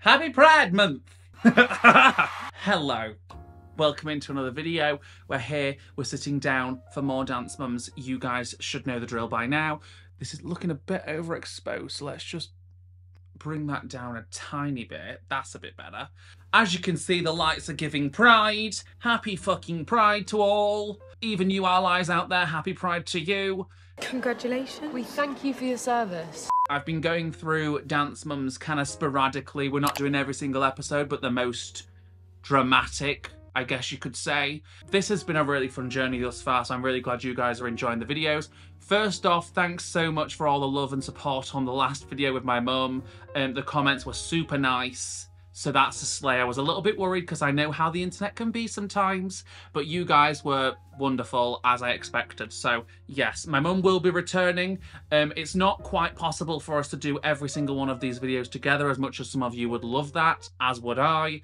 Happy Pride Month! Hello. Welcome into another video. We're sitting down for more Dance Mums. You guys should know the drill by now. This is looking a bit overexposed, so let's just bring that down a tiny bit. That's a bit better. As you can see, the lights are giving pride. Happy fucking Pride to all. Even you allies out there, happy Pride to you. Congratulations. We thank you for your service. I've been going through Dance Mums kind of sporadically. We're not doing every single episode, but the most dramatic, I guess you could say. This has been a really fun journey thus far, so I'm really glad you guys are enjoying the videos. First off, thanks so much for all the love and support on the last video with my mum. The comments were super nice. So that's a slay. I was a little bit worried because I know how the internet can be sometimes, but you guys were wonderful as I expected. So yes, my mum will be returning. It's not quite possible for us to do every single one of these videos together as much as some of you would love that, as would I.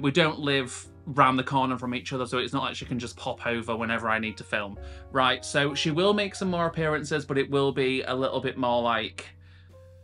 We don't live round the corner from each other, so it's not like she can just pop over whenever I need to film. Right, so she will make some more appearances, but it will be a little bit more like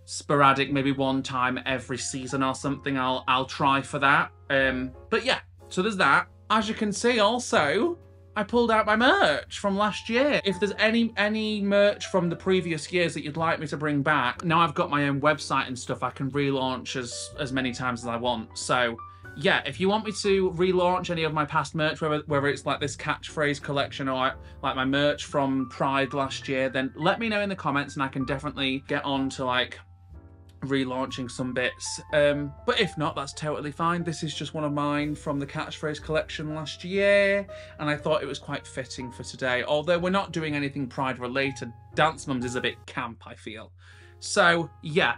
sporadic, maybe one time every season or something. I'll try for that. But yeah, so there's that. As you can see also, I pulled out my merch from last year. If there's any merch from the previous years that you'd like me to bring back, now I've got my own website and stuff, I can relaunch as many times as I want. So yeah, if you want me to relaunch any of my past merch, whether it's like this catchphrase collection or like my merch from Pride last year, then let me know in the comments and I can definitely get on to like relaunching some bits. But if not, that's totally fine. This is just one of mine from the catchphrase collection last year, and I thought it was quite fitting for today. Although we're not doing anything Pride related, Dance Mums is a bit camp, I feel. So yeah.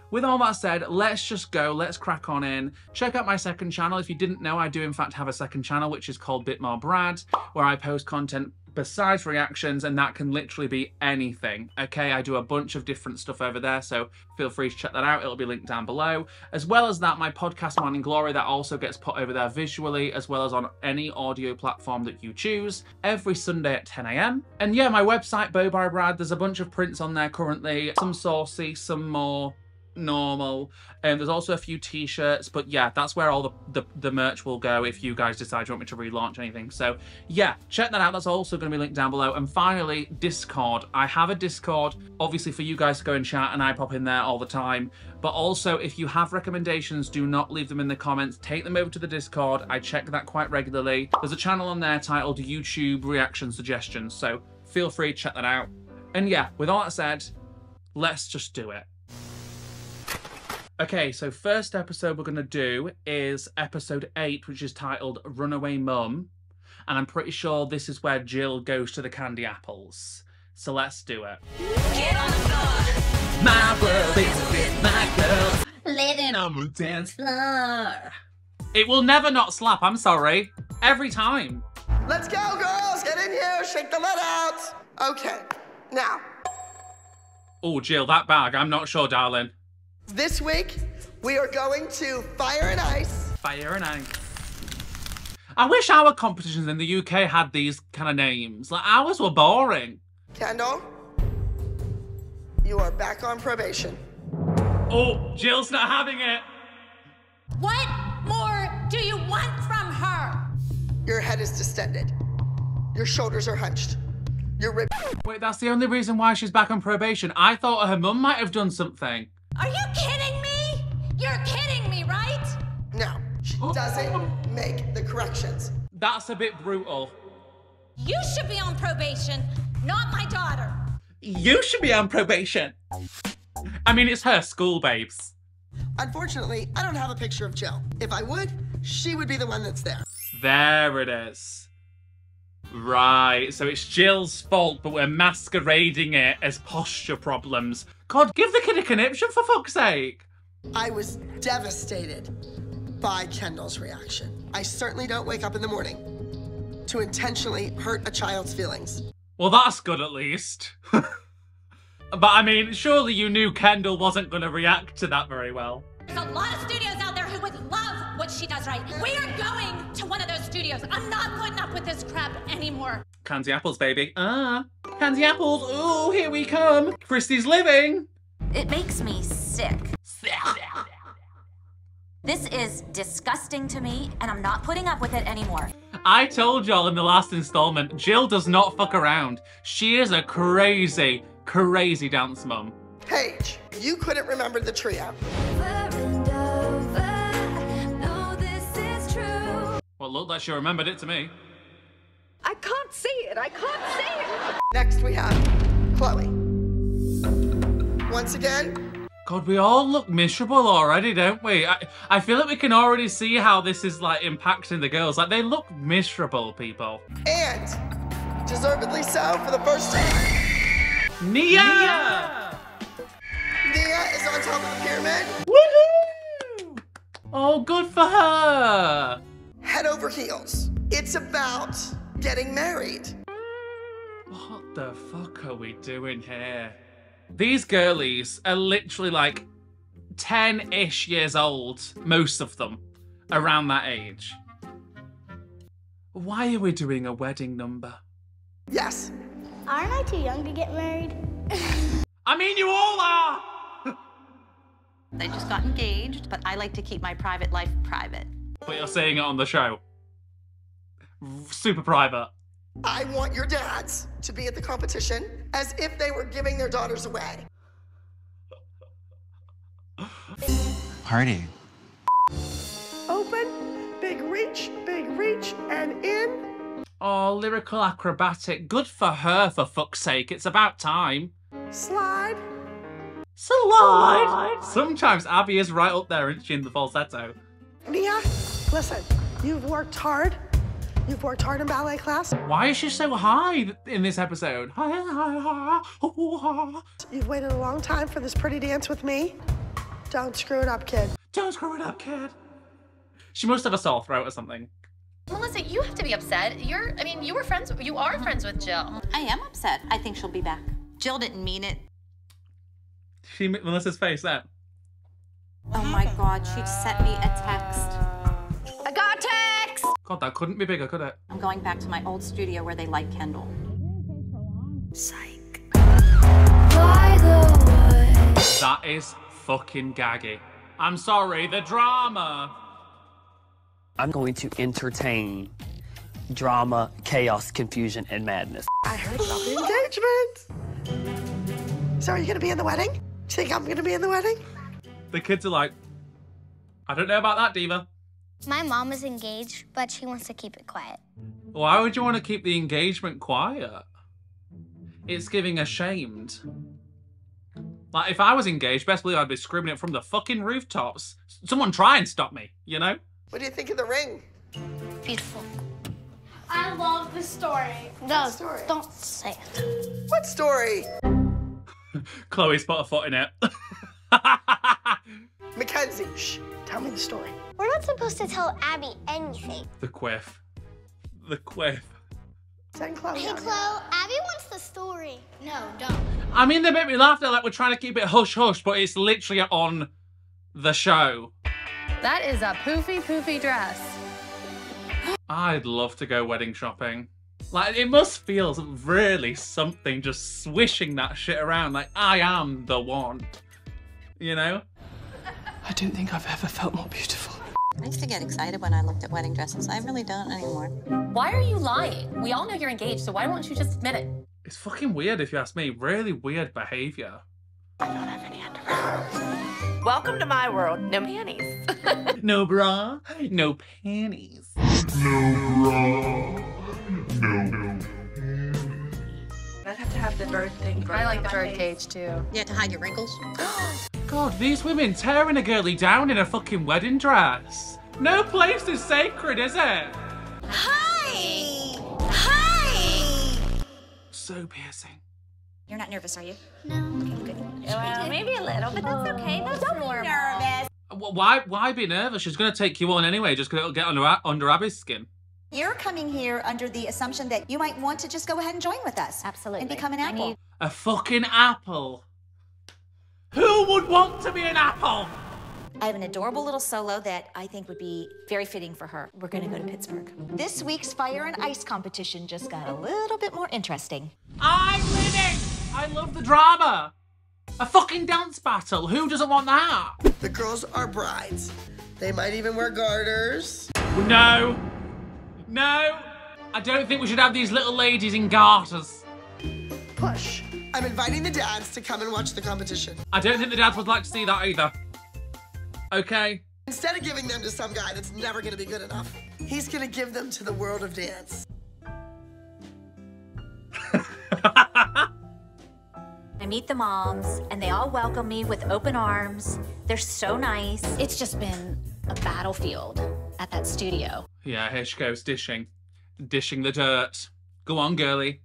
With all that said, let's just go, let's crack on in. Check out my second channel. If you didn't know, I do in fact have a second channel, which is called Bit More Brad, where I post content besides reactions, and that can literally be anything, okay? I do a bunch of different stuff over there, so feel free to check that out. It'll be linked down below. As well as that, my podcast, Morning Glory, that also gets put over there visually, as well as on any audio platform that you choose, every Sunday at 10 AM. And yeah, my website, Bo by Brad, there's a bunch of prints on there currently, some saucy, some more normal, and there's also a few t-shirts, but yeah, that's where all the merch will go if you guys decide you want me to relaunch anything. So yeah, check that out. That's also going to be linked down below. And finally, Discord. I have a Discord, obviously for you guys to go and chat, and I pop in there all the time. But also, if you have recommendations, do not leave them in the comments. Take them over to the Discord. I check that quite regularly. There's a channel on there titled YouTube Reaction Suggestions, so feel free to check that out. And yeah, with all that said, let's just do it. Okay, so first episode we're going to do is episode 8, which is titled Runaway Mum. And I'm pretty sure this is where Jill goes to the candy apples. So let's do it. Get on the floor. My world is with my girls, living on the dance floor. It will never not slap, I'm sorry. Every time. Let's go, girls. Get in here. Shake the lid out. Okay, now. Oh, Jill, that bag. I'm not sure, darling. This week, we are going to Fire and Ice. Fire and Ice. I wish our competitions in the UK had these kind of names. Like, ours were boring. Kendall, you are back on probation. Oh, Jill's not having it. What more do you want from her? Your head is distended. Your shoulders are hunched. Your ribs. Wait, that's the only reason why she's back on probation. I thought her mum might have done something. Are you kidding me? You're kidding me, right? No, she doesn't make the corrections. That's a bit brutal. You should be on probation, not my daughter. You should be on probation. I mean, it's her school, babes. Unfortunately, I don't have a picture of Jill. If I would, she would be the one that's there. There it is. Right, so it's Jill's fault, but we're masquerading it as posture problems. God, give the kid a conniption for fuck's sake. I was devastated by Kendall's reaction. I certainly don't wake up in the morning to intentionally hurt a child's feelings. Well, that's good at least. But I mean, surely you knew Kendall wasn't going to react to that very well. There's a lot of studios out there who would love what she does right. We are going to one of those studios. I'm not putting up with this crap anymore. Candy apples, baby. Candy apples. Ooh, here we come. Christy's living. It makes me sick. This is disgusting to me, and I'm not putting up with it anymore. I told y'all in the last installment, Jill does not fuck around. She is a crazy, crazy dance mum. Paige, you couldn't remember the trio. Well, it looked like she remembered it to me. I can't see it. I can't see it. Next we have Chloe. Once again. God, we all look miserable already, don't we? I feel like we can already see how this is like impacting the girls. Like, they look miserable, people. And deservedly so for the first time. Nia! Nia is on top of the pyramid. Woohoo! Oh, good for her. Head over heels. It's about getting married. What the fuck are we doing here? These girlies are literally like 10-ish years old, most of them, around that age. Why are we doing a wedding number? Yes. Aren't I too young to get married? I mean, you all are! They just got engaged, but I like to keep my private life private. But you're saying it on the show. Super private. I want your dads to be at the competition as if they were giving their daughters away. Party. Open, big reach, and in. Oh, lyrical acrobatic. Good for her, for fuck's sake. It's about time. Slide. Slide. Sometimes Abby is right up there, isn't she, in the falsetto? Nia, listen, you've worked hard. You've worked hard in ballet class. Why is she so high in this episode? You've waited a long time for this pretty dance with me. Don't screw it up, kid. Don't screw it up, kid. She must have a sore throat or something. Melissa, you have to be upset. You are friends with Jill. I am upset. I think she'll be back. Jill didn't mean it. Melissa's face there. Oh my God, she sent me a text. I got a text! God, that couldn't be bigger, could it? I'm going back to my old studio where they light Kendall. Psych. That is fucking gaggy. I'm sorry, the drama. I'm going to entertain drama, chaos, confusion, and madness. I heard about the engagement. So are you gonna be in the wedding? You think I'm gonna be in the wedding? The kids are like, I don't know about that, Diva. My mom is engaged, but she wants to keep it quiet. Why would you want to keep the engagement quiet? It's giving ashamed. Like, if I was engaged, best believe I'd be screaming it from the fucking rooftops. Someone try and stop me, you know? What do you think of the ring? Beautiful. I love the story. No, story? Don't say it. What story? Chloe's put a foot in it. Mackenzie, shh, tell me the story. We're not supposed to tell Abby anything. The quiff. The quiff. Send Chloe Hey, out Chloe, Abby wants the story. No, don't. I mean, they make me laugh. They're like, we're trying to keep it hush-hush, but it's literally on the show. That is a poofy dress. I'd love to go wedding shopping. Like, it must feel really something just swishing that shit around. Like, I am the one. You know? I don't think I've ever felt more beautiful. I used to get excited when I looked at wedding dresses. I really don't anymore. Why are you lying? We all know you're engaged, so why won't you just admit it? It's fucking weird, if you ask me. Really weird behavior. I don't have any underwear. Welcome to my world. No panties. No bra, no panties. I'd have to have the bird thing. I like the bird cage too. You have to hide your wrinkles. God, these women tearing a girlie down in a fucking wedding dress. No place is sacred, is it? Hi! Hi! So piercing. You're not nervous, are you? No. Okay, good. Well, maybe a little, but that's okay. That's normal. Nervous. Why be nervous? She's going to take you on anyway, just because it'll get under Abby's skin. You're coming here under the assumption that you might want to just go ahead and join with us. Absolutely. And become an apple. A fucking apple. Who would want to be an apple? I have an adorable little solo that I think would be very fitting for her. We're gonna go to Pittsburgh. This week's fire and ice competition just got a little bit more interesting. I'm winning! I love the drama. A fucking dance battle. Who doesn't want that? The girls are brides. They might even wear garters. No. No. I don't think we should have these little ladies in garters. Push. I'm inviting the dads to come and watch the competition. I don't think the dads would like to see that either. Okay. Instead of giving them to some guy that's never gonna be good enough, he's gonna give them to the world of dance. I meet the moms, and they all welcome me with open arms. They're so nice. It's just been a battlefield at that studio. Yeah, here she goes, dishing. Dishing the dirt. Go on, girlie.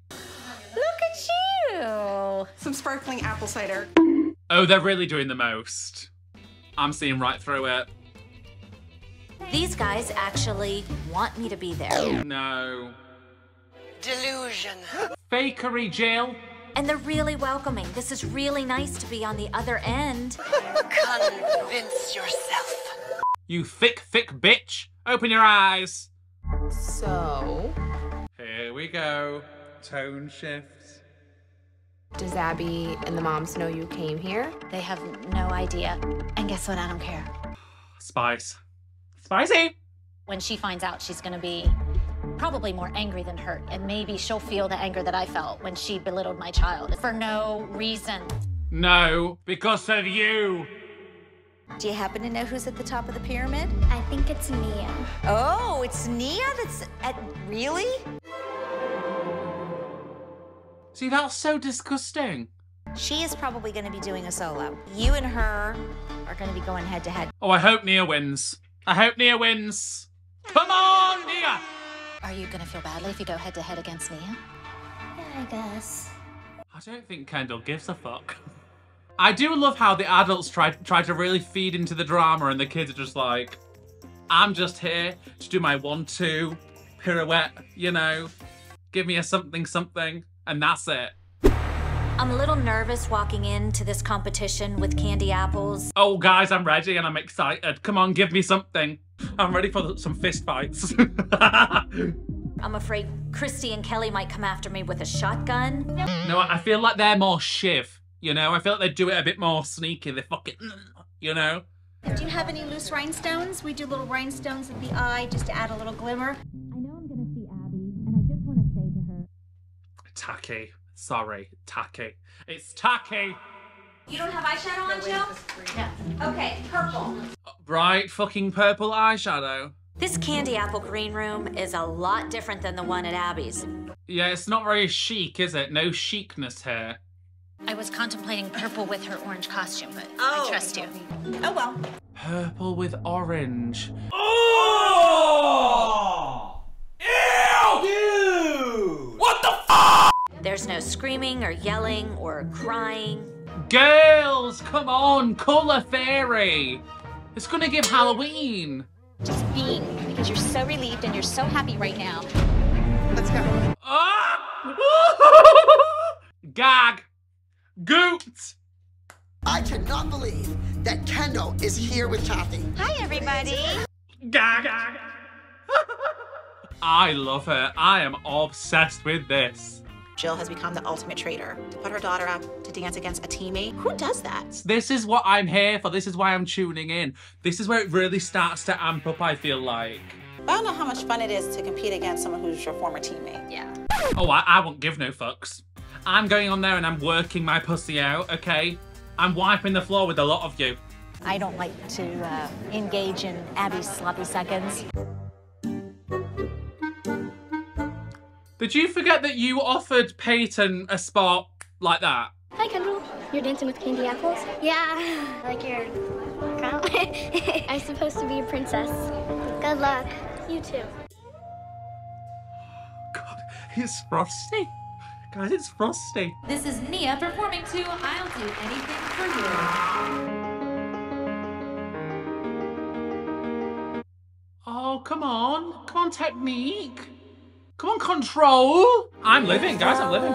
Look at you! Some sparkling apple cider. Oh, they're really doing the most. I'm seeing right through it. These guys actually want me to be there. No. Delusion. Fakery, Jill. And they're really welcoming. This is really nice to be on the other end. Convince yourself. You thick bitch. Open your eyes. So, Here we go. Tone shift. does Abby and the moms know you came here? They have no idea. And guess what? I don't care. Spice. Spicy. When she finds out, she's gonna be probably more angry than hurt. And maybe she'll feel the anger that I felt when she belittled my child for no reason. No, because of you. Do you happen to know who's at the top of the pyramid? I think it's Nia. Oh, it's Nia that's at... Really? See, that's so disgusting. She is probably going to be doing a solo. You and her are going to be going head to head. Oh, I hope Nia wins. I hope Nia wins. Come on, Nia! Are you gonna feel badly if you go head to head against Nia? Yeah, I guess. I don't think Kendall gives a fuck. I do love how the adults try to really feed into the drama and the kids are just like, I'm just here to do my 1-2 pirouette, you know, give me a something, and that's it. I'm a little nervous walking into this competition with candy apples. Oh, guys, I'm ready and I'm excited. Come on, give me something. I'm ready for some fist fights. I'm afraid Christy and Kelly might come after me with a shotgun. No, I feel like they're more shiv, you know? I feel like they do it a bit more sneaky. They fucking, you know? Do you have any loose rhinestones? We do little rhinestones at the eye just to add a little glimmer. I know I'm gonna see Abby, and I just want to say to her, Tacky. Sorry, tacky. It's tacky. You don't have eyeshadow on, Jill? No. Okay, purple. Bright fucking purple eyeshadow. This candy apple green room is a lot different than the one at Abby's. Yeah, it's not very chic, is it? No chicness here. I was contemplating purple with her orange costume, but I trust you. Oh well. Purple with orange. Oh! Ew! Ew! What the f***? There's no screaming or yelling or crying. Girls, come on, colour fairy. It's gonna give Halloween. Just being, because you're so relieved and you're so happy right now. Let's go. Ah! Gag. Goot. I cannot believe that Kendall is here with Kathy. Hi, everybody. Gag. I love her. I am obsessed with this. Jill has become the ultimate traitor. To put her daughter up to dance against a teammate? Who does that? This is what I'm here for. This is why I'm tuning in. This is where it really starts to amp up, I feel like. I don't know how much fun it is to compete against someone who's your former teammate. Yeah. Oh, I won't give no fucks. I'm going on there and I'm working my pussy out, okay? I'm wiping the floor with a lot of you. I don't like to engage in Abby's sloppy seconds. Did you forget that you offered Peyton a spot like that? Hi, Kendall. You're dancing with candy apples? Yeah. Like your crown? I'm supposed to be a princess. Good luck. You too. God, it's frosty. Guys, it's frosty. This is Nia performing to I'll Do Anything For You. Oh, come on. Come on, technique. Come on, control. I'm living, guys, I'm living.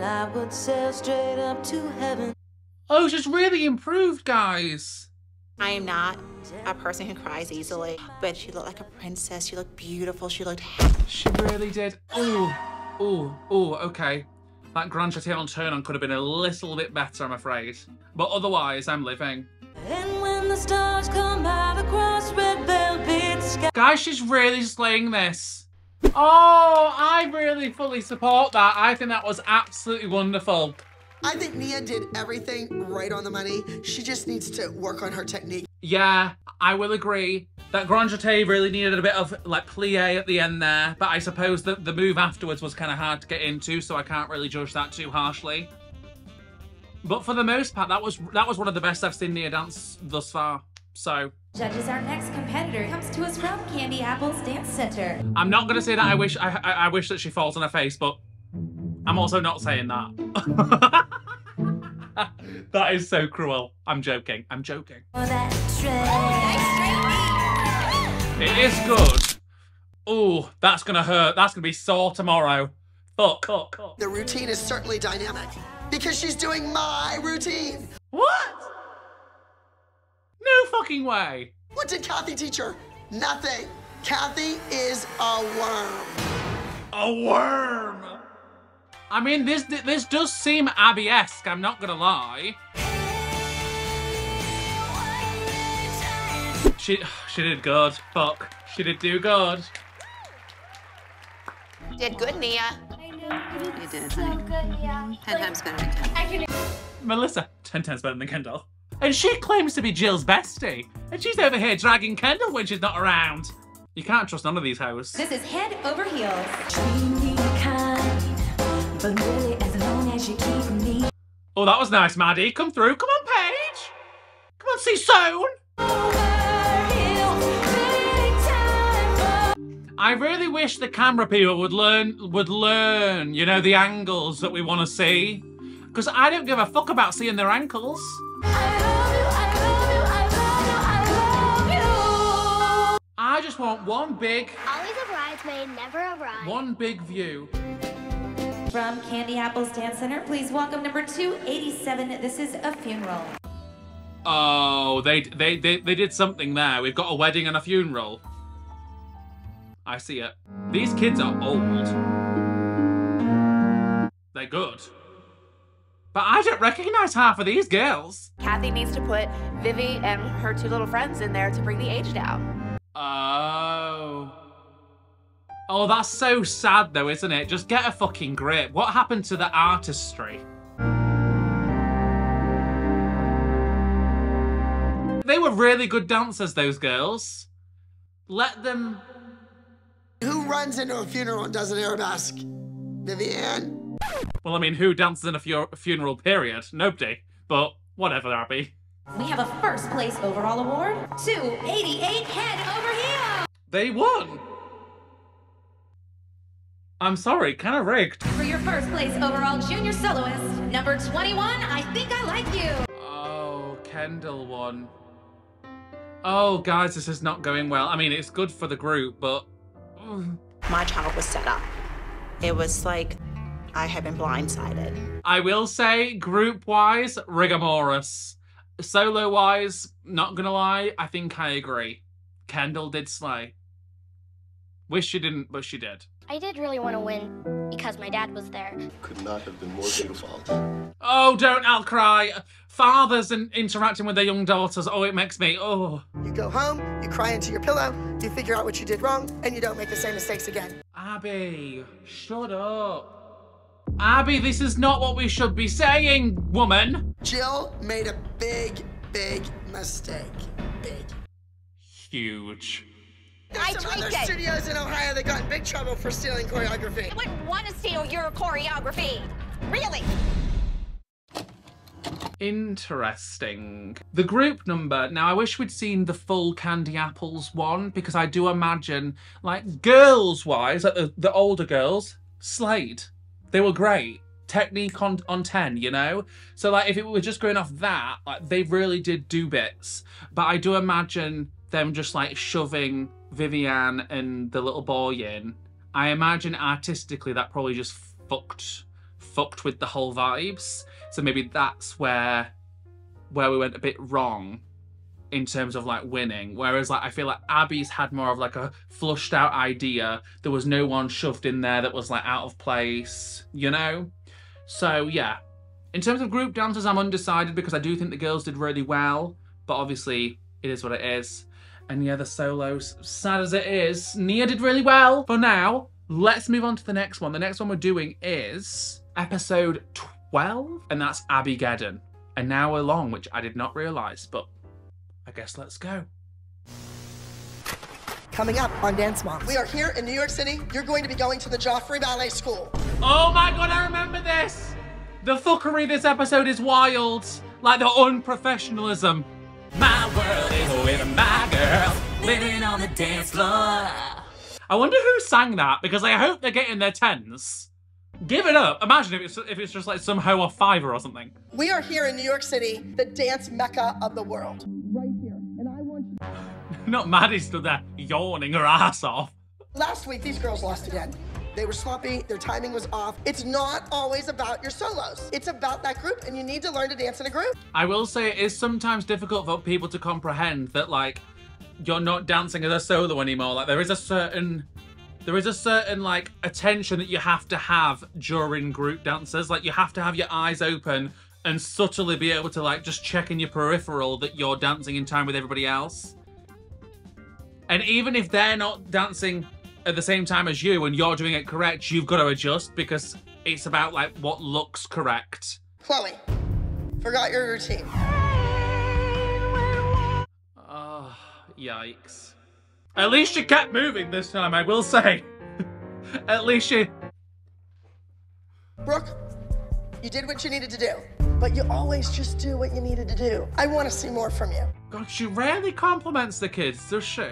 I would sail straight up to heaven. Oh, she's really improved, guys. I am not a person who cries easily, but she looked like a princess. She looked beautiful. She looked happy. She really did. Oh, okay. That Grand Chatillon turn-on could have been a little bit better, I'm afraid. But otherwise, I'm living. And when the stars come out across red velvet sky. Guys, she's really slaying this. Oh, I really fully support that. I think that was absolutely wonderful. I think Nia did everything right on the money. She just needs to work on her technique. Yeah, I will agree. That grand jeté really needed a bit of like plie at the end there, but I suppose that the move afterwards was kind of hard to get into, so I can't really judge that too harshly. But for the most part, that was one of the best I've seen Nia dance thus far. So Judges, our next competitor comes to us from Candy Apple's Dance Center. I'm not gonna say that I wish that she falls on her face, but I'm also not saying that. That is so cruel. I'm joking. I'm joking. It is good. Oh, that's gonna hurt. That's gonna be sore tomorrow. Cut. The routine is certainly dynamic because she's doing my routine. What? No fucking way. What did Kathy teach her? Nothing. Kathy is a worm. A worm. I mean, this does seem Abby-esque, I'm not gonna lie. She did good. Fuck. She did do good. Did good, Nia. You did. So good, Nia. 10 times better than Kendall. Melissa, 10 times better than Kendall. And she claims to be Jill's bestie. And she's over here dragging Kendall when she's not around. You can't trust none of these hoes. This is Head Over Heels. But really, as long as you keep me. Oh, that was nice, Maddie. Come through. Come on, Paige. Come on, see Soon. I really wish the camera people would learn, you know, the angles that we want to see. Because I don't give a fuck about seeing their ankles. I just want one big... Always a bridesmaid, never a bride. One big view. From Candy Apple's Dance Center, please welcome number 287. This is A Funeral. Oh, they did something there. We've got a wedding and a funeral. I see it. These kids are old. They're good. But I don't recognize half of these girls. Kathy needs to put Vivi and her two little friends in there to bring the age down. Oh. Oh, that's so sad though, isn't it? Just get a fucking grip. What happened to the artistry? They were really good dancers, those girls. Let them... Who runs into a funeral and does an arabesque? Vivienne? Well, I mean, who dances in a funeral, period? Nobody. But whatever, Abby. We have a first place overall award. 288 Head Over Heels. They won. I'm sorry, kind of rigged. For your first place overall junior soloist, number 21, I Think I Like You. Oh, Kendall won. Oh, guys, this is not going well. I mean, it's good for the group, but... My child was set up. It was like I had been blindsided. I will say, group-wise, rigomoris. Solo-wise, not gonna lie, I think I agree. Kendall did slay. Wish she didn't, but she did. I did really want to win because my dad was there. Could not have been more beautiful. Oh, don't, I'll cry. Fathers and interacting with their young daughters, oh, it makes me, oh. You go home, you cry into your pillow, you figure out what you did wrong, and you don't make the same mistakes again. Abby, shut up. Abby, this is not what we should be saying, woman. Jill made a big mistake. Big. Huge. There's some other studios in Ohio that got in big trouble for stealing choreography. I wouldn't want to steal your choreography. Really? Interesting. The group number. Now, I wish we'd seen the full Candy Apples one, because I do imagine, like, girls-wise, like the older girls, slayed. They were great. Technique on 10, you know? So, like, if it were just going off that, like, they really did do bits. But I do imagine them just, like, shoving Vivienne and the little boy in. I imagine artistically that probably just fucked with the whole vibes. So maybe that's where we went a bit wrong in terms of like winning. Whereas like I feel like Abby's had more of like a flushed out idea. There was no one shoved in there that was like out of place, you know? So yeah. In terms of group dancers, I'm undecided because I do think the girls did really well. But obviously It is what it is. And yeah, the solos, sad as it is, Nia did really well. For now, let's move on to the next one. The next one we're doing is episode 12, and that's Abby Geddon. An hour long, which I did not realise, but I guess let's go. Coming up on Dance Moms. We are here in New York City. You're going to be going to the Joffrey Ballet School. Oh my god, I remember this! The fuckery this episode is wild. Like the unprofessionalism. My world is with my girl, living on the dance floor. I wonder who sang that, because I hope they're getting their tens. Give it up. Imagine if it's just like some hoe off Fiverr or something. We are here in New York City, the dance mecca of the world. Right here. And I want you... Not Maddie stood there yawning her ass off. Last week, these girls lost again. They were sloppy, their timing was off. It's not always about your solos. It's about that group, and you need to learn to dance in a group. I will say it is sometimes difficult for people to comprehend that, like, you're not dancing as a solo anymore. Like, there is a certain like attention that you have to have during group dances. Like, you have to have your eyes open and subtly be able to like just check in your peripheral that you're dancing in time with everybody else. And even if they're not dancing at the same time as you and you're doing it correct, you've got to adjust because it's about like what looks correct. Chloe, forgot your routine. Oh, yikes. At least you kept moving this time, I will say. At least you... Brooke, you did what you needed to do, but you always just do what you needed to do. I want to see more from you. God, she rarely compliments the kids, does she?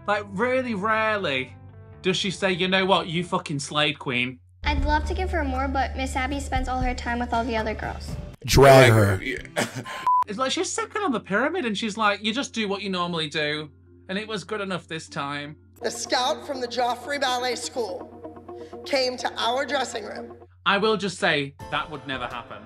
Like, really rarely does she say, you know what, you fucking slayed, queen. I'd love to give her more, but Miss Abby spends all her time with all the other girls. Drag her. It's like she's second on the pyramid and she's like, you just do what you normally do. And it was good enough this time. The scout from the Joffrey Ballet School came to our dressing room. I will just say that would never happen.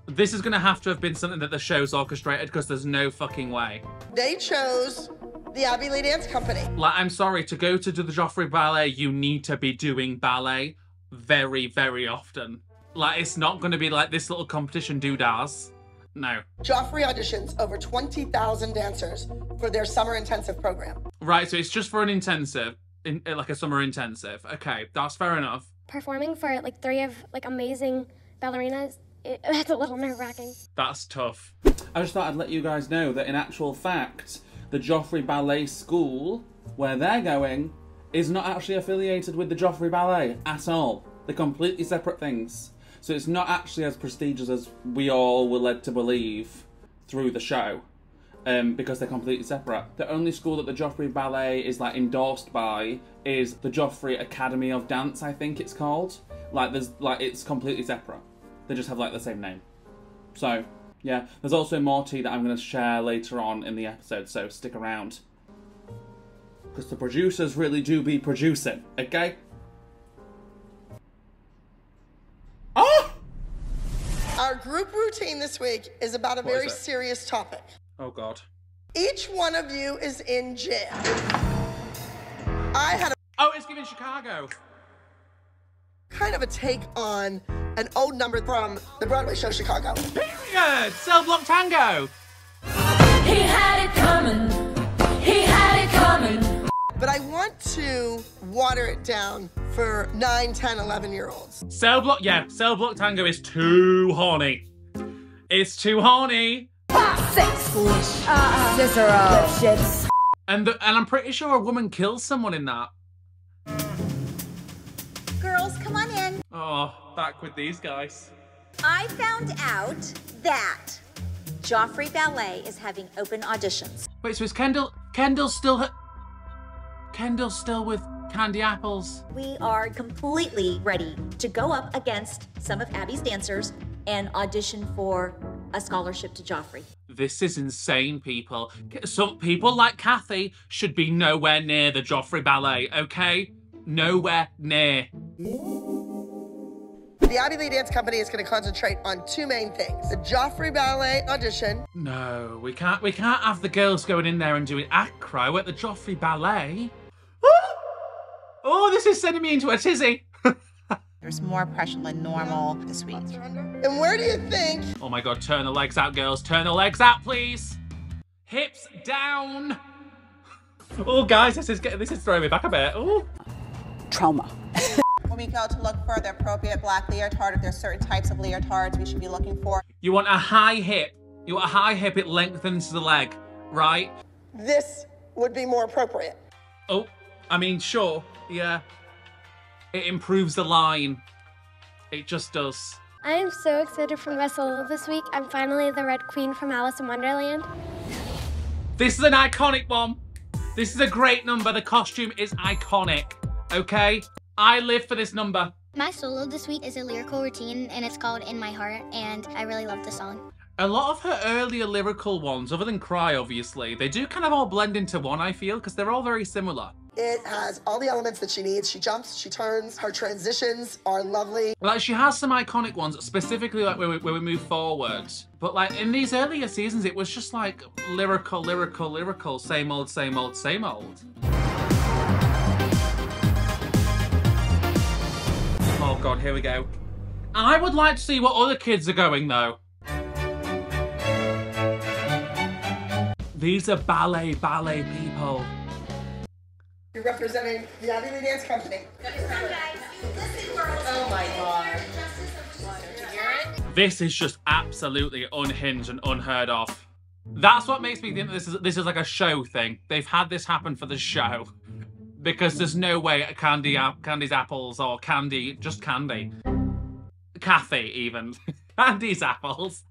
This is going to have been something that the show's orchestrated because there's no fucking way. They chose the Abbey Lee Dance Company. Like, I'm sorry, to go to the Joffrey Ballet, you need to be doing ballet very, very often. Like, it's not going to be like this little competition doodahs. No. Joffrey auditions over 20,000 dancers for their summer intensive program. Right, so it's just for an intensive, like a summer intensive. Okay, that's fair enough. Performing for like 3 of like amazing ballerinas, that's a little nerve-wracking. That's tough. I just thought I'd let you guys know that in actual fact, the Joffrey Ballet School, where they're going, is not actually affiliated with the Joffrey Ballet at all. They're completely separate things. So it's not actually as prestigious as we all were led to believe through the show, because they're completely separate. The only school that the Joffrey Ballet is like endorsed by is the Joffrey Academy of Dance, I think it's called. Like it's completely separate. They just have like the same name. So yeah, there's also more tea that I'm going to share later on in the episode, so stick around. Because the producers really do be producing, okay? Our group routine this week is about a very serious topic. Oh, God. Each one of you is in jail. I had Oh, it's giving Chicago. Kind of a take on an old number from the Broadway show Chicago. Period! Cell Block Tango! He had it coming. He had it coming. But I want to water it down for 9, 10, 11-year-olds. Cell Block Tango is too horny. It's too horny. Sex Cicero. Shits. And I'm pretty sure a woman kills someone in that. Girls, come on in. Oh, back with these guys. I found out that Joffrey Ballet is having open auditions. Wait, so is Kendall still with Candy Apples? We are completely ready to go up against some of Abby's dancers and audition for a scholarship to Joffrey. This is insane, people. Some people like Kathy should be nowhere near the Joffrey Ballet, okay? Nowhere near. The Abbey Lee Dance Company is going to concentrate on 2 main things. The Joffrey Ballet audition. No, we can't have the girls going in there and doing acro at the Joffrey Ballet. Oh, this is sending me into a tizzy. There's more pressure than normal this week. And where do you think? Oh my God, turn the legs out, girls. Turn the legs out, please. Hips down. Oh, guys, this is throwing me back a bit. Oh. Trauma. When we go to look for the appropriate black leotard, if there's certain types of leotards we should be looking for. You want a high hip. You want a high hip, it lengthens the leg, right? This would be more appropriate. Oh, I mean, sure, yeah. It improves the line. It just does. I am so excited for my solo this week. I'm finally the Red Queen from Alice in Wonderland. This is an iconic one. This is a great number. The costume is iconic, okay? I live for this number. My solo this week is a lyrical routine, and it's called In My Heart, and I really love the song. A lot of her earlier lyrical ones, other than Cry, obviously, they do kind of all blend into one, I feel, because they're all very similar. It has all the elements that she needs. She jumps, she turns, her transitions are lovely. Like, she has some iconic ones, specifically like when we move forward. But like in these earlier seasons, it was just like lyrical, same old, same old, same old. Oh God, here we go. I would like to see what other kids are going though. These are ballet people. You're representing the Ivy League Dance Company. Oh my God. Don't you hear it? This is just absolutely unhinged and unheard of. That's what makes me think this is like a show thing. They've had this happen for the show. Because there's no way Candy's apples or Candy, just Candy. Kathy even. Candy's apples.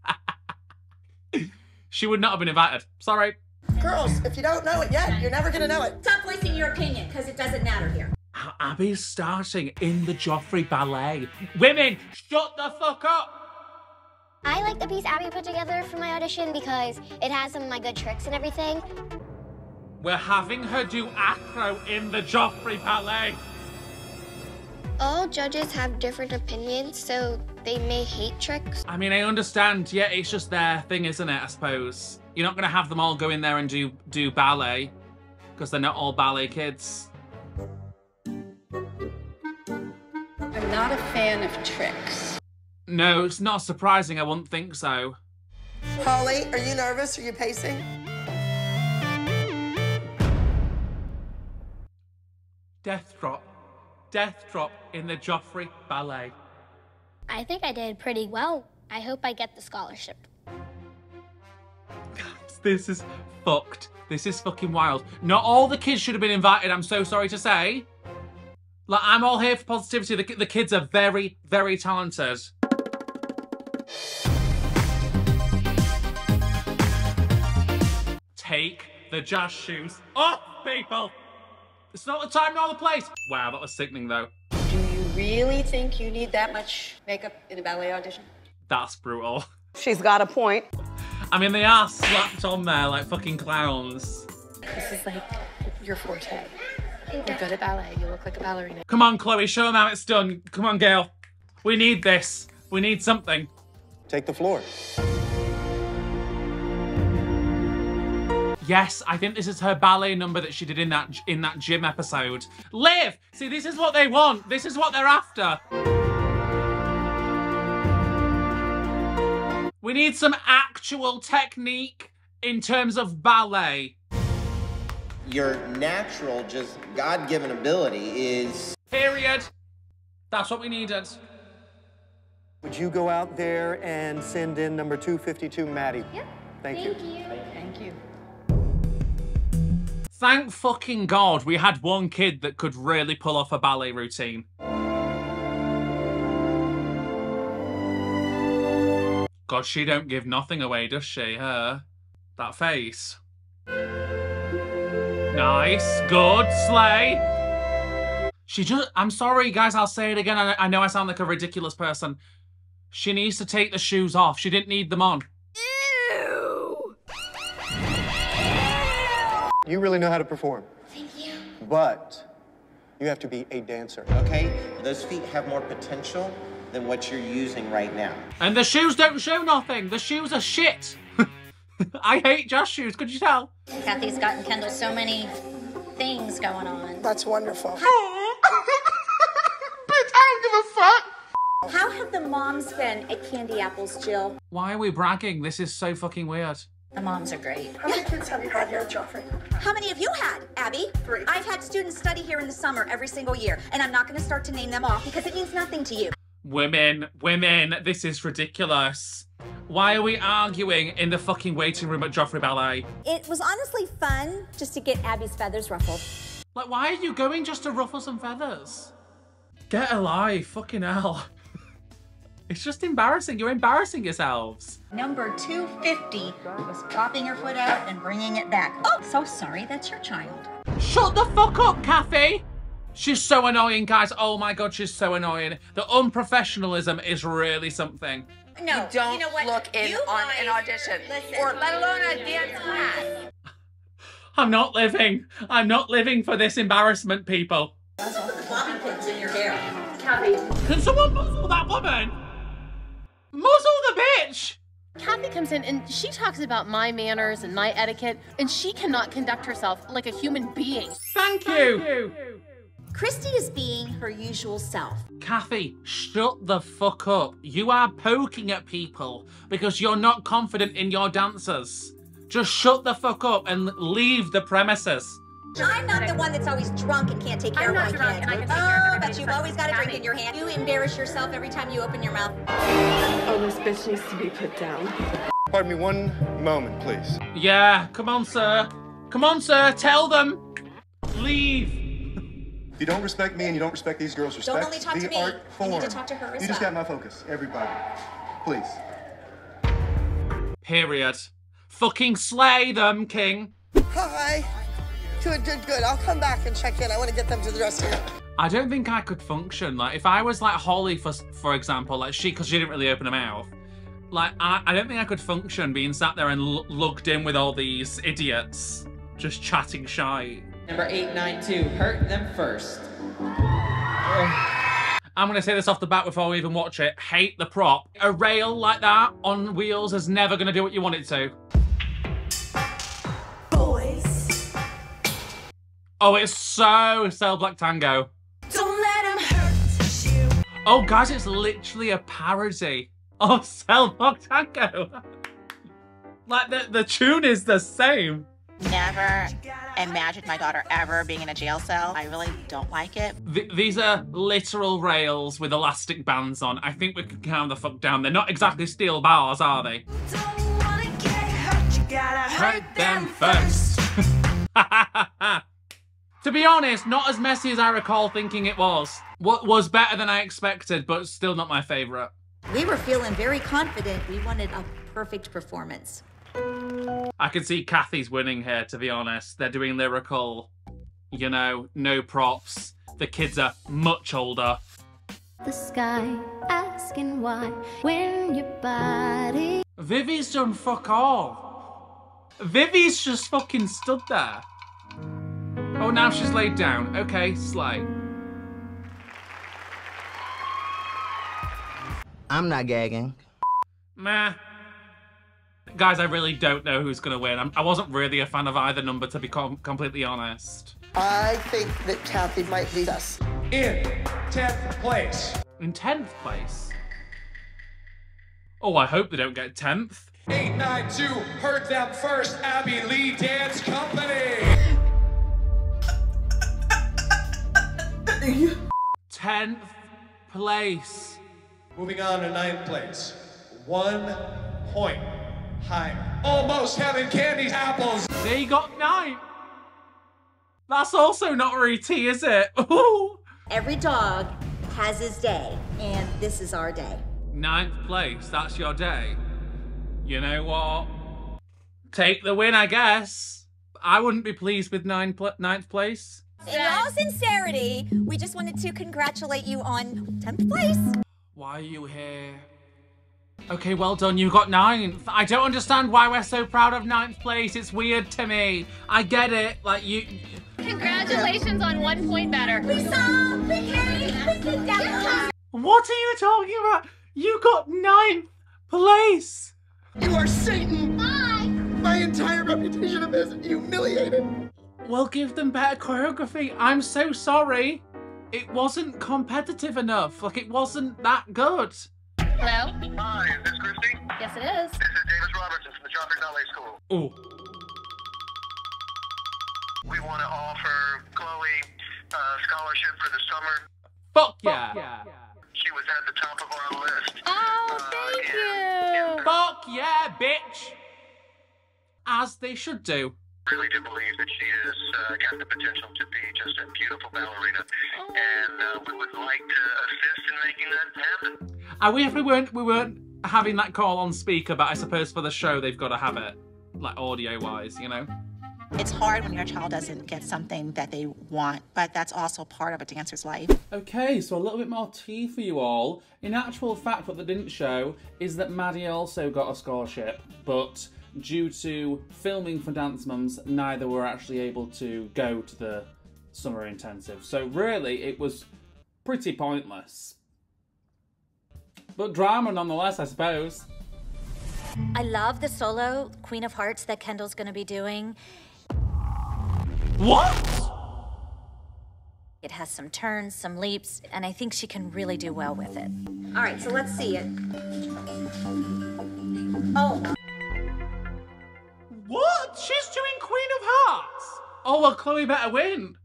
She would not have been invited. Sorry. Girls, if you don't know it yet, you're never gonna know it. Stop voicing your opinion, because it doesn't matter here. Abby's starting in the Joffrey Ballet. Women, shut the fuck up! I like the piece Abby put together for my audition because it has some of my good tricks and everything. We're having her do acro in the Joffrey Ballet. All judges have different opinions, so they may hate tricks. I mean, I understand. Yeah, it's just their thing, isn't it, I suppose? You're not going to have them all go in there and do ballet, because they're not all ballet kids. I'm not a fan of tricks. No, it's not surprising. I wouldn't think so. Holly, are you nervous? Are you pacing? Death drop. Death drop in the Joffrey Ballet. I think I did pretty well. I hope I get the scholarship. This is fucked. This is fucking wild. Not all the kids should have been invited, I'm so sorry to say. Like, I'm all here for positivity. The kids are very, very talented. Take the jazz shoes off, people! It's not the time nor the place. Wow, that was sickening, though. Do you really think you need that much makeup in a ballet audition? That's brutal. She's got a point. I mean, they are slapped on there like fucking clowns. This is like your forte. You're good at ballet. You look like a ballerina. Come on, Chloe, show them how it's done. Come on, girl. We need this. We need something. Take the floor. Yes, I think this is her ballet number that she did in that gym episode. Liv! See, this is what they want. This is what they're after. We need some actual technique in terms of ballet. Your natural, just God-given ability is... Period. That's what we needed. Would you go out there and send in number 252, Maddie? Yep. Thank you. Thank you. Thank fucking God we had one kid that could really pull off a ballet routine. God, she don't give nothing away, does she? Her. That face. Nice. Good. Slay. She just... I'm sorry, guys. I'll say it again. I know I sound like a ridiculous person. She needs to take the shoes off. She didn't need them on. Ew. You really know how to perform. Thank you. But you have to be a dancer. Okay? Those feet have more potential than what you're using right now. And the shoes don't show nothing. The shoes are shit. I hate jazz shoes. Could you tell? Kathy's gotten Kendall so many things going on. That's wonderful. Bitch, I don't give a fuck. How have the moms been at Candy Apples, Jill? Why are we bragging? This is so fucking weird. The moms are great. How many kids have you had here at Joffrey? How many have you had, Abby? 3. I've had students study here in the summer every single year, and I'm not going to start to name them off because it means nothing to you. Women, this is ridiculous. Why are we arguing in the fucking waiting room at Joffrey Ballet? It was honestly fun just to get Abby's feathers ruffled. Like, why are you going just to ruffle some feathers? Get a life, fucking hell. It's just embarrassing. You're embarrassing yourselves. Number 250 was popping her foot out and bringing it back. Oh, so sorry, that's your child. Shut the fuck up, Kathy! She's so annoying, guys. Oh my God, she's so annoying. The unprofessionalism is really something. No, You don't you know what? look in You on guys- an audition, listen. or let alone a dance class. I'm not living. I'm not living for this embarrassment, people. That's all the bobby pins in your hair. Kathy. Can someone muzzle that woman? Muzzle the bitch! Kathy comes in and she talks about my manners and my etiquette, and she cannot conduct herself like a human being. Thank you. Christy is being her usual self. Kathy, shut the fuck up. You are poking at people because you're not confident in your dancers. Just shut the fuck up and leave the premises. I'm not the one that's always drunk and can't take care of my kid. Oh, but you've always got a drink in your hand. You embarrass yourself every time you open your mouth. Oh, this bitch needs to be put down. Pardon me one moment, please. Yeah, come on, sir. Come on, sir. Tell them. Leave. If you don't respect me and you don't respect these girls, respect only talk to the me. art form. You need to talk to her as You just well. got my focus, everybody. Please. Period. Fucking slay them, King. Hi. Good. I'll come back and check in. I want to get them to the dressing room. I don't think I could function. Like, if I was like Holly, for example, like because she didn't really open her mouth. Like, I don't think I could function being sat there and lugged in with all these idiots just chatting shite. Number 892, hurt them first. I'm gonna say this off the bat before we even watch it. Hate the prop. A rail like that on wheels is never gonna do what you want it to. Boys, Oh, it's so Cell Black Tango. don't let him hurt you. Oh, guys, it's literally a parody of Cell Block Tango. Like, the tune is the same. Never imagined my daughter ever being in a jail cell. I really don't like it. These are literal rails with elastic bands on. I think we can calm the fuck down. They're not exactly steel bars, are they? Don't wanna get hurt, you gotta hurt them first. To be honest, not as messy as I recall thinking it was. What was better than I expected, but still not my favourite. We were feeling very confident. We wanted a perfect performance. I can see Kathy's winning here, to be honest. They're doing lyrical, you know, no props. The kids are much older. The sky asking why when your body. Vivi's done fuck all. Vivi's just fucking stood there. Oh, now she's laid down. Okay, slay. I'm not gagging. Meh. Guys, I really don't know who's gonna win. I wasn't really a fan of either number, to be completely honest. I think that Kathy might beat us. In 10th place. In 10th place? Oh, I hope they don't get 10th. 892, hurt them first, Abby Lee Dance Company. 10th place. Moving on to 9th place. 1 point higher. Almost having candy apples. They got 9. That's also not very tea, is it? Ooh. Every dog has his day, and this is our day. 9th place, that's your day. You know what? Take the win, I guess. I wouldn't be pleased with 9th place. In all sincerity, we just wanted to congratulate you on 10th place. Why are you here? Okay, well done, you got 9th. I don't understand why we're so proud of 9th place. It's weird to me. I get it, like you... Congratulations on 1 point better. We saw, we carried, we did that. What are you talking about? You got 9th place. You are Satan! Bye! My entire reputation of this humiliated. Well, give them better choreography. I'm so sorry. It wasn't competitive enough. Like, it wasn't that good. Hello? Hi, is this Christy? Yes, it is. This is Davis Robertson from the Tropic Ballet School. Oh. We want to offer Chloe a scholarship for the summer. Fuck yeah. She was at the top of our list. Oh, thank you. Fuck yeah, bitch. As they should do. Really do believe that she has got the potential to be just a beautiful ballerina, and we would like to assist in making that happen. We weren't having that call on speaker, but I suppose for the show they've got to have it, like audio-wise, you know. It's hard when your child doesn't get something that they want, but that's also part of a dancer's life. Okay, so a little bit more tea for you all. In actual fact, what they didn't show is that Maddie also got a scholarship, but due to filming for Dance Mums, neither were actually able to go to the summer intensive. So really, it was pretty pointless. But drama nonetheless, I suppose. I love the solo Queen of Hearts that Kendall's gonna be doing. What? It has some turns, some leaps, and I think she can really do well with it. All right, so let's see it. Oh. What? She's doing Queen of Hearts? Oh, well, Chloe better win.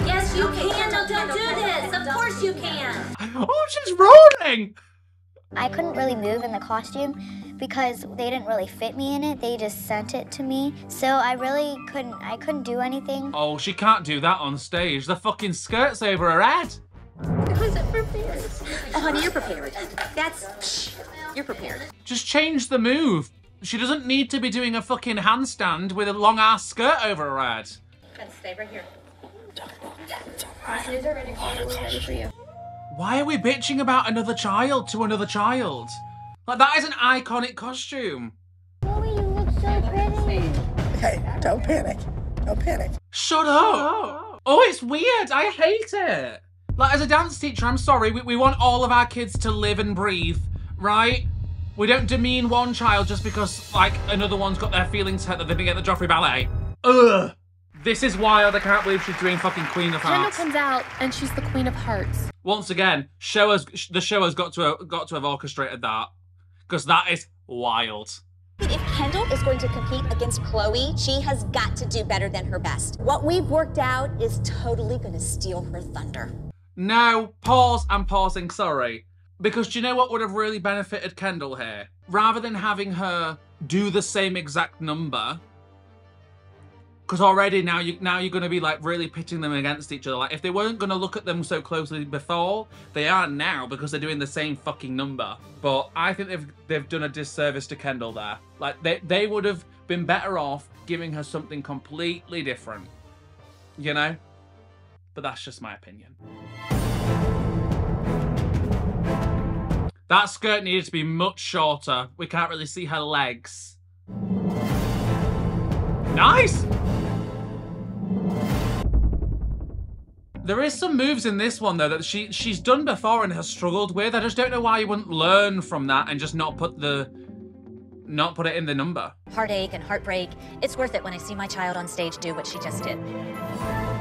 Yes, you can. No, don't do this. Of course you can. Oh, she's rolling. I couldn't really move in the costume because they didn't really fit me in it. They just sent it to me. So I really couldn't do anything. Oh, she can't do that on stage. The fucking skirt's over her head. I wasn't prepared. Oh, honey, you're prepared. You're prepared. Just change the move. She doesn't need to be doing a fucking handstand with a long-ass skirt over her head. Then stay right here. These are ready for you. We're ready for you. Why are we bitching about another child to another child? Like, that is an iconic costume. Chloe, you look so pretty. Hey, don't panic. Don't panic. Shut up. Oh, it's weird. I hate it. Like, as a dance teacher, I'm sorry. We want all of our kids to live and breathe, right? We don't demean one child just because, like, another one's got their feelings hurt that they didn't get the Joffrey Ballet. Ugh. This is wild. I can't believe she's doing fucking Queen of Kendall Hearts. comes out and she's the Queen of Hearts. Once again, the show has got to have orchestrated that, because that is wild. If Kendall is going to compete against Chloe, she has got to do better than her best. What we've worked out is totally going to steal her thunder. No, pause. I'm pausing, sorry. Because do you know what would have really benefited Kendall here? Rather than having her do the same exact number, because already now you're going to be like really pitting them against each other. Like, if they weren't going to look at them so closely before, they are now because they're doing the same fucking number. But I think they've done a disservice to Kendall there. Like, they would have been better off giving her something completely different, you know? But that's just my opinion. That skirt needed to be much shorter. We can't really see her legs. Nice! There is some moves in this one, though, that she's done before and has struggled with. I just don't know why you wouldn't learn from that and just not put it in the number. Heartache and heartbreak. It's worth it when I see my child on stage do what she just did.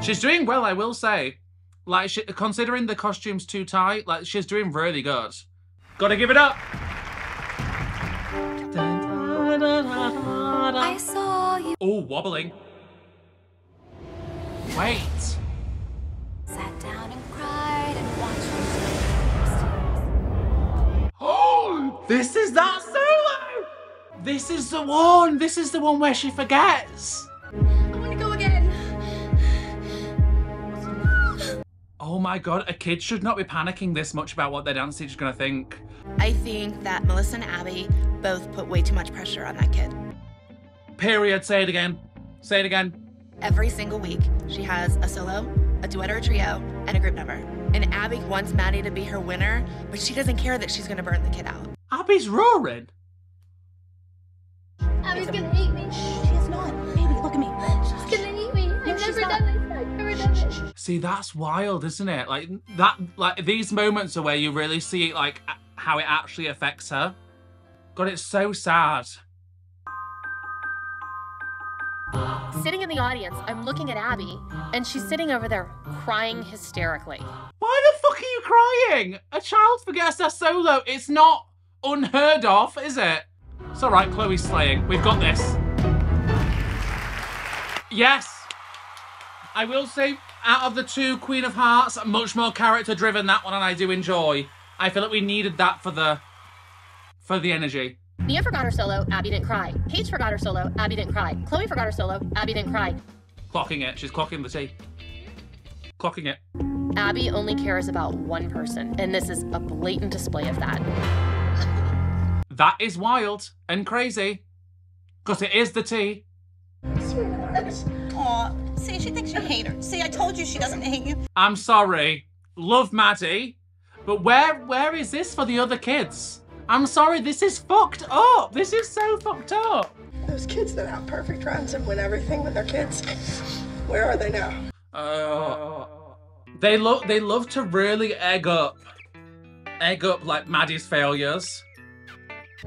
She's doing well, I will say. Like, considering the costume's too tight, like, she's doing really good. Gotta give it up. I saw you. Oh, wobbling. Wait. Sat down and cried and watched you. Oh, this is that solo. This is the one. This is the one where she forgets. I want to go again. Oh my God, a kid should not be panicking this much about what their dance teacher's gonna think. I think that Melissa and Abby both put way too much pressure on that kid. Period. Say it again. Say it again. Every single week, she has a solo, a duet or a trio, and a group number. And Abby wants Maddie to be her winner, but she doesn't care that she's gonna burn the kid out. Abby's roaring. Abby's gonna hate me. She is not. Baby, look at me. She's gonna hate me. I've never done this. I've never done this. See, that's wild, isn't it? Like these moments are where you really see like how it actually affects her. God, it's so sad. Sitting in the audience, I'm looking at Abby, and she's sitting over there crying hysterically. Why the fuck are you crying? A child forgets their solo. It's not unheard of, is it? It's all right, Chloe's slaying. We've got this. Yes. I will say, out of the two, Queen of Hearts, much more character-driven, that one, and I do enjoy. I feel like we needed that for the energy. Nia forgot her solo, Abby didn't cry. Paige forgot her solo, Abby didn't cry. Chloe forgot her solo, Abby didn't cry. Clocking it. She's clocking the tea. Clocking it. Abby only cares about one person, and this is a blatant display of that. That is wild and crazy, because it is the tea. Aw, see, she thinks you hate her. See, I told you she doesn't hate you. I'm sorry. Love Maddie, but where is this for the other kids? I'm sorry, this is fucked up. This is so fucked up. Those kids that have perfect runs and win everything with their kids, where are they now? They love to really egg up like Maddie's failures.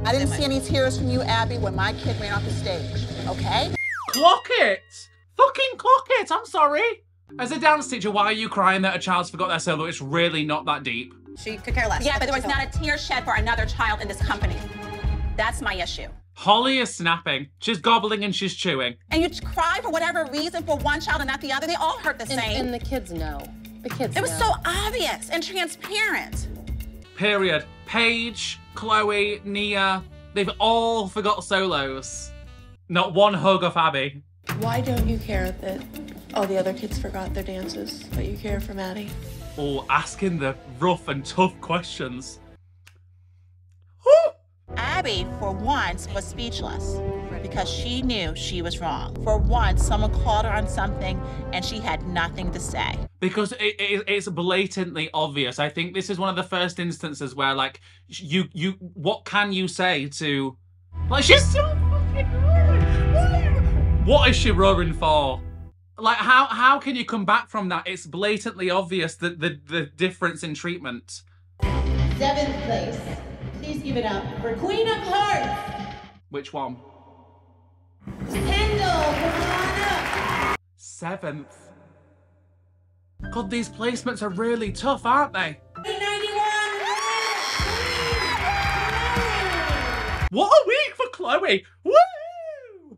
I didn't see any tears from you, Abby, when my kid ran off the stage, okay? Clock it! Fucking clock it! I'm sorry. As a dance teacher, why are you crying that a child's forgot their solo? It's really not that deep. She could care less. Yeah, but there was not a tear shed for another child in this company. That's my issue. Holly is snapping. She's gobbling and she's chewing. And you cry for whatever reason for one child and not the other. They all hurt the same. And the kids know. The kids know. It was so obvious and transparent. Period. Paige, Chloe, Nia, they've all forgot solos. Not one hug off Abby. Why don't you care that all the other kids forgot their dances, but you care for Maddie? Oh, asking the rough and tough questions. Abby, for once, was speechless because she knew she was wrong. For once, someone called her on something and she had nothing to say. Because it's blatantly obvious. I think this is one of the first instances where, like, what can you say to... Like, she's so fucking roaring. What is she roaring for? Like, how can you come back from that? It's blatantly obvious that the difference in treatment. 7th place. Please give it up for Queen of Hearts. Which one? Kendall, come on up. 7th. God, these placements are really tough, aren't they? 91. What a week for Chloe! Woo!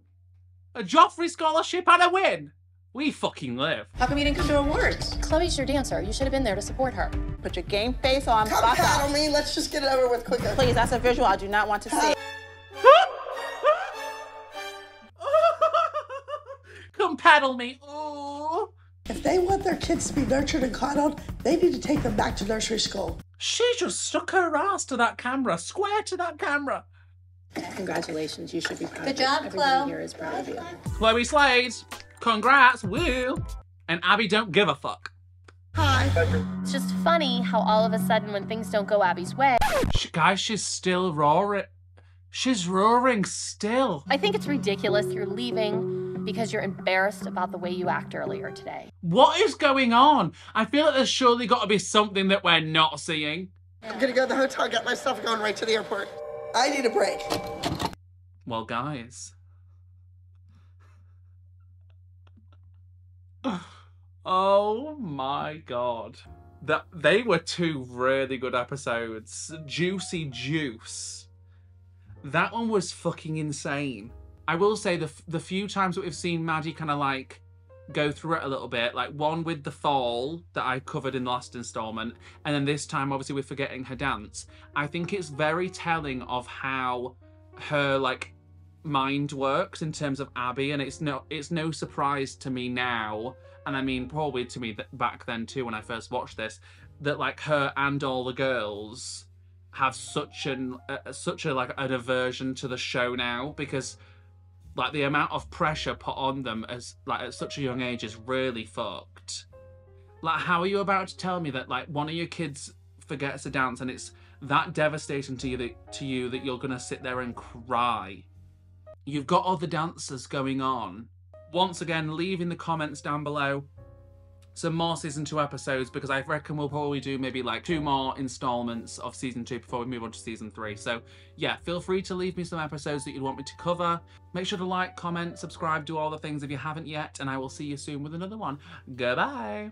A Joffrey scholarship and a win. We fucking live. How come you didn't come to awards? Chloe's your dancer. You should have been there to support her. Put your game face on. Come paddle me. Let's just get it over with quicker. Please, that's a visual I do not want to see. Come paddle me. Ooh. If they want their kids to be nurtured and coddled, they need to take them back to nursery school. She just stuck her ass to that camera, square to that camera. Congratulations. You should be proud. Good job, Everybody Chloe. here is proud of you. Chloe slayed. Congrats, woo. And Abby don't give a fuck. Hi. It's just funny how all of a sudden when things don't go Abby's way... Guys, she's still roaring. She's roaring still. I think it's ridiculous you're leaving because you're embarrassed about the way you act earlier today. What is going on? I feel like there's surely got to be something that we're not seeing. I'm gonna go to the hotel, get my stuff, going right to the airport. I need a break. Well, guys. Oh my god. They were two really good episodes. Juicy juice. That one was fucking insane. I will say the few times that we've seen Maddie kind of like go through it a little bit, like one with the fall that I covered in the last installment, and then this time obviously with forgetting her dance, I think it's very telling of how her like mind works in terms of Abby, and it's no surprise to me now, and I mean probably to me back then too when I first watched this, that like her and all the girls have such an aversion to the show now, because like the amount of pressure put on them as like at such a young age is really fucked. Like, how are you about to tell me that like one of your kids forgets a dance and it's that devastating to you that you're gonna sit there and cry? You've got other dancers going on. Once again, leave in the comments down below some more season 2 episodes, because I reckon we'll probably do maybe like 2 more installments of season 2 before we move on to season 3. So yeah, feel free to leave me some episodes that you'd want me to cover. Make sure to like, comment, subscribe, do all the things if you haven't yet, and I will see you soon with another one. Goodbye.